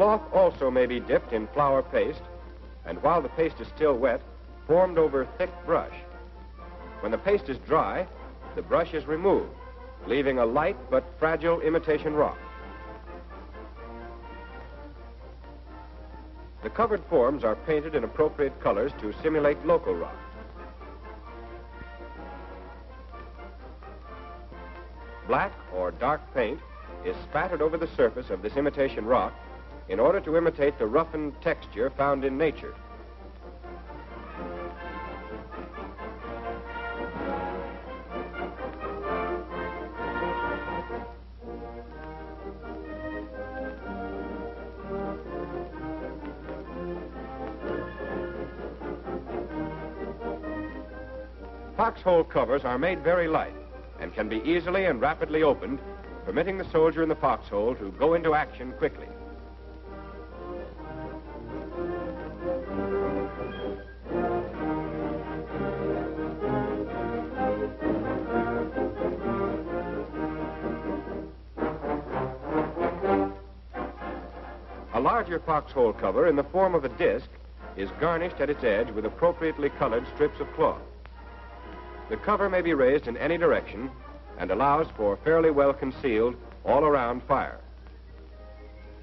cloth also may be dipped in flour paste, and while the paste is still wet, formed over thick brush. When the paste is dry, the brush is removed, leaving a light but fragile imitation rock. The covered forms are painted in appropriate colors to simulate local rock. Black or dark paint is spattered over the surface of this imitation rock in order to imitate the roughened texture found in nature. Foxhole covers are made very light and can be easily and rapidly opened, permitting the soldier in the foxhole to go into action quickly. A larger foxhole cover in the form of a disc is garnished at its edge with appropriately colored strips of cloth. The cover may be raised in any direction and allows for fairly well concealed all-around fire.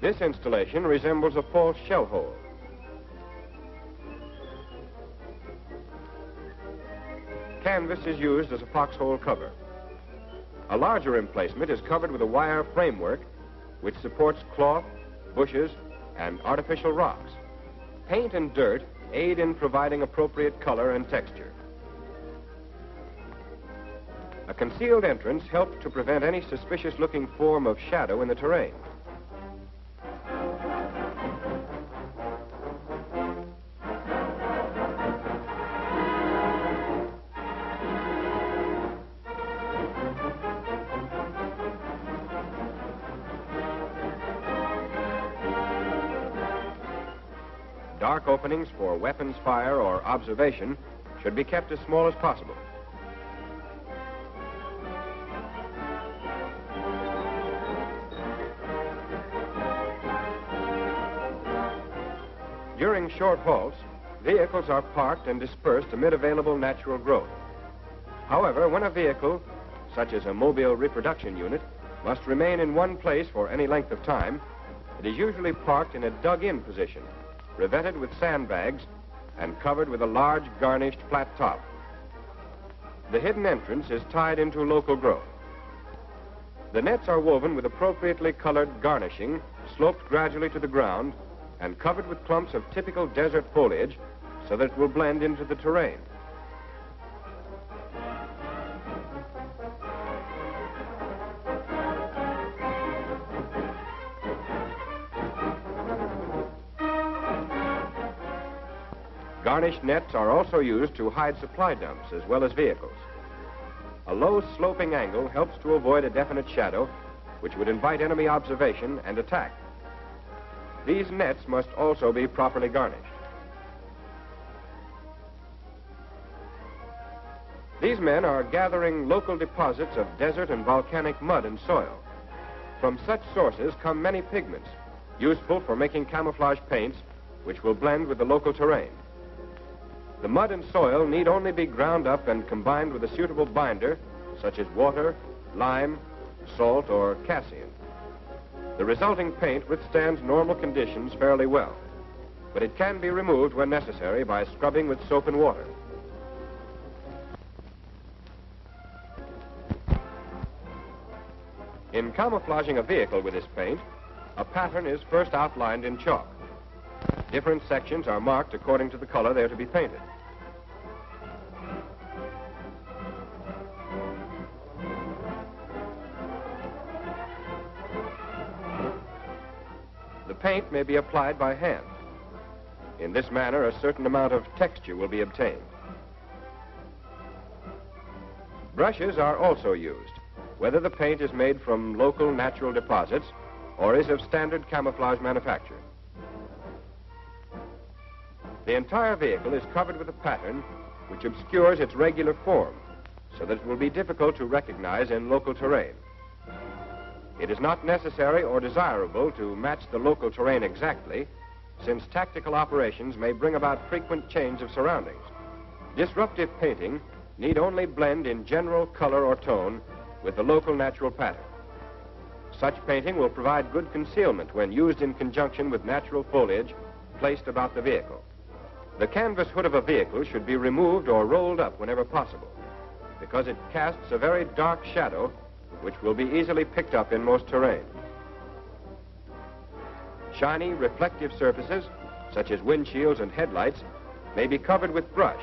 This installation resembles a false shell hole. Canvas is used as a foxhole cover. A larger emplacement is covered with a wire framework which supports cloth, bushes, and artificial rocks. Paint and dirt aid in providing appropriate color and texture. A concealed entrance helps to prevent any suspicious-looking form of shadow in the terrain. Dark openings for weapons fire or observation should be kept as small as possible. During short halts, vehicles are parked and dispersed amid available natural growth. However, when a vehicle, such as a mobile reproduction unit, must remain in one place for any length of time, it is usually parked in a dug-in position, revetted with sandbags, and covered with a large garnished flat top. The hidden entrance is tied into local growth. The nets are woven with appropriately colored garnishing, sloped gradually to the ground, and covered with clumps of typical desert foliage so that it will blend into the terrain. Garnished nets are also used to hide supply dumps as well as vehicles. A low sloping angle helps to avoid a definite shadow, which would invite enemy observation and attack. These nets must also be properly garnished. These men are gathering local deposits of desert and volcanic mud and soil. From such sources come many pigments, useful for making camouflage paints, which will blend with the local terrain. The mud and soil need only be ground up and combined with a suitable binder, such as water, lime, salt, or casein. The resulting paint withstands normal conditions fairly well, but it can be removed when necessary by scrubbing with soap and water. In camouflaging a vehicle with this paint, a pattern is first outlined in chalk. Different sections are marked according to the color they are to be painted. The paint may be applied by hand. In this manner, a certain amount of texture will be obtained. Brushes are also used, whether the paint is made from local natural deposits or is of standard camouflage manufacture. The entire vehicle is covered with a pattern which obscures its regular form, so that it will be difficult to recognize in local terrain. It is not necessary or desirable to match the local terrain exactly, since tactical operations may bring about frequent change of surroundings. Disruptive painting need only blend in general color or tone with the local natural pattern. Such painting will provide good concealment when used in conjunction with natural foliage placed about the vehicle. The canvas hood of a vehicle should be removed or rolled up whenever possible, because it casts a very dark shadow which will be easily picked up in most terrain. Shiny, reflective surfaces, such as windshields and headlights, may be covered with brush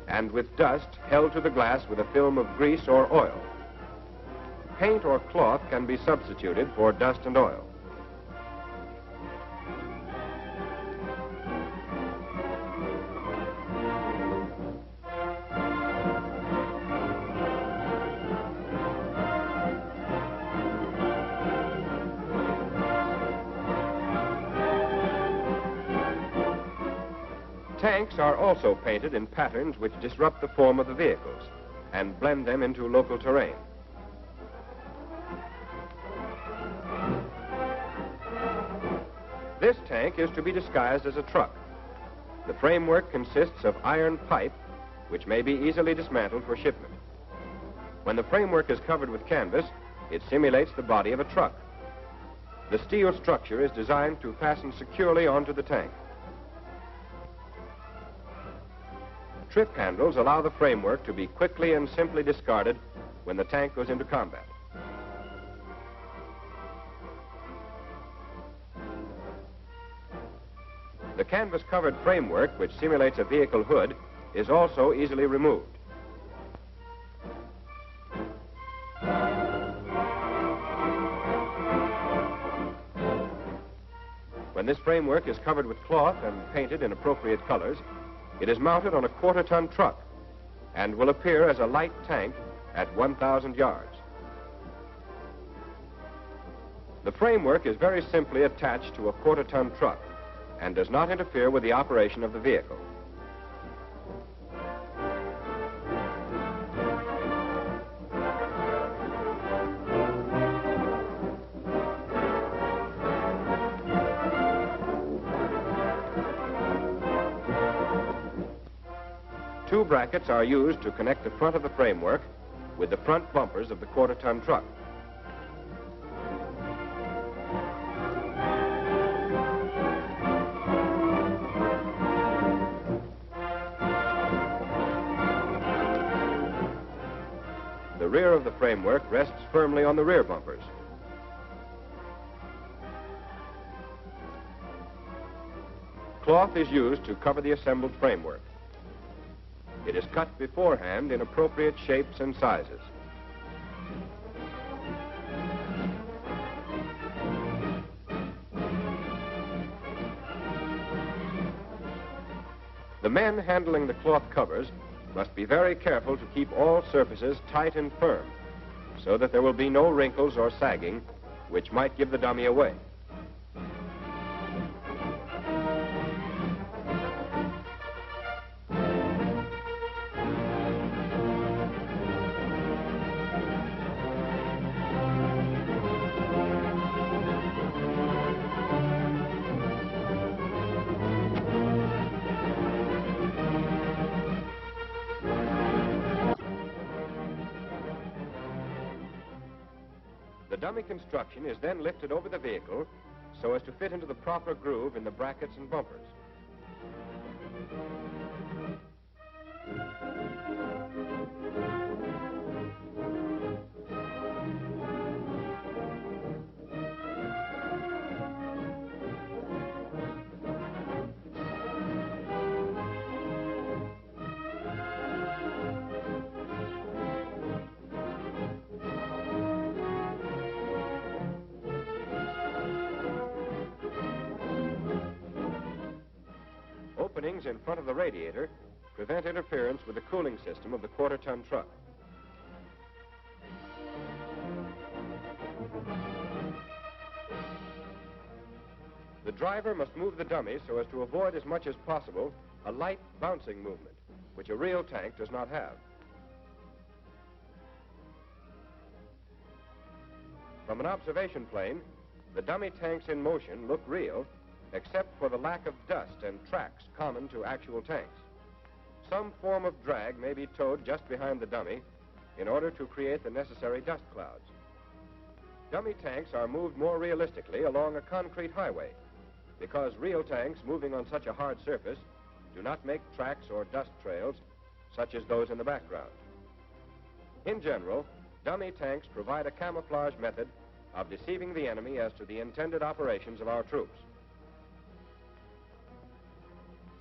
and with dust held to the glass with a film of grease or oil. Paint or cloth can be substituted for dust and oil. Tanks are also painted in patterns which disrupt the form of the vehicles and blend them into local terrain. This tank is to be disguised as a truck. The framework consists of iron pipe, which may be easily dismantled for shipment. When the framework is covered with canvas, it simulates the body of a truck. The steel structure is designed to fasten securely onto the tank. Trip handles allow the framework to be quickly and simply discarded when the tank goes into combat. The canvas-covered framework, which simulates a vehicle hood, is also easily removed. When this framework is covered with cloth and painted in appropriate colors, it is mounted on a quarter-ton truck and will appear as a light tank at 1,000 yards. The framework is very simply attached to a quarter-ton truck and does not interfere with the operation of the vehicle. Two brackets are used to connect the front of the framework with the front bumpers of the quarter-ton truck. The rear of the framework rests firmly on the rear bumpers. Cloth is used to cover the assembled framework. It is cut beforehand in appropriate shapes and sizes. The men handling the cloth covers must be very careful to keep all surfaces tight and firm so that there will be no wrinkles or sagging which might give the dummy away. The dummy construction is then lifted over the vehicle so as to fit into the proper groove in the brackets and bumpers. Openings in front of the radiator prevent interference with the cooling system of the quarter-ton truck. The driver must move the dummy so as to avoid as much as possible a light bouncing movement, which a real tank does not have. From an observation plane, the dummy tanks in motion look real, except for the lack of dust and tracks common to actual tanks. Some form of drag may be towed just behind the dummy in order to create the necessary dust clouds. Dummy tanks are moved more realistically along a concrete highway because real tanks moving on such a hard surface do not make tracks or dust trails such as those in the background. In general, dummy tanks provide a camouflage method of deceiving the enemy as to the intended operations of our troops.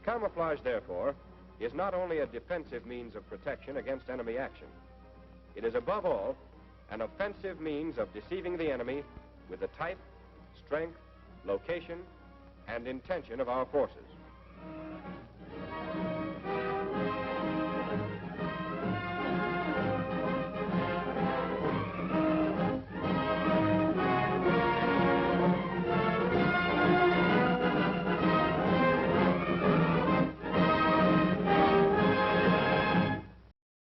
Camouflage, therefore, is not only a defensive means of protection against enemy action. It is above all an offensive means of deceiving the enemy with the type, strength, location, and intention of our forces.